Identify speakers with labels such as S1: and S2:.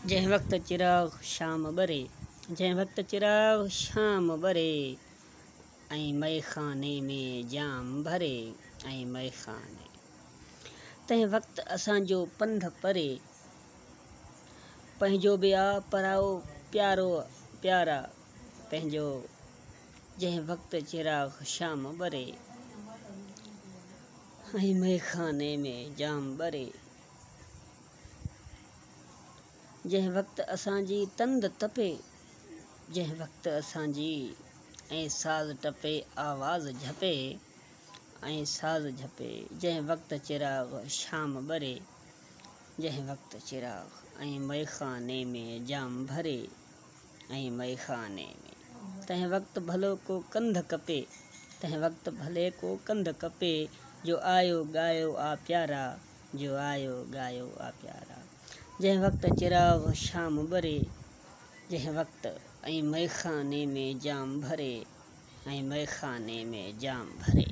S1: जंहिं वक़्तु चिराग शाम ॿरे, जंहिं वक़्तु चिराग शाम ॿरे, ऐं मैखाने में जाम भरे, ऐं मैखाने तंहिं वक़्तु असांजो पंध परे, पंहिंजो बि आ पराओ प्यारो प्यारा पंहिंजो। जंहिं वक़्तु चिराग शाम ॿरे, ऐं मैखाने में जाम भरे, जंहिं वक़्तु असांजी तंद तपे, जंहिं वक़्तु असांजी ऐं साज़ टपे आवाज़ झपे, ऐं साज़ झपे। जंहिं वक़्तु चिराग शाम ॿरे, जंहिं वक़्तु चिराग ऐं मैखाने में जाम भरे, ऐं मैखाने में तंहिं वक़्तु भलो को कंध कपे, तंहिं वक़्तु भले को कंध कपे, जो आयो ॻायो आ प्यारा, जो आयो ॻायो आ प्यारा। जंहिं वक़्तु चिराग शाम ॿरे, जंहिं वक़्तु ऐं मैखाने में जाम भरे, ऐं मैखाने में जाम भरे।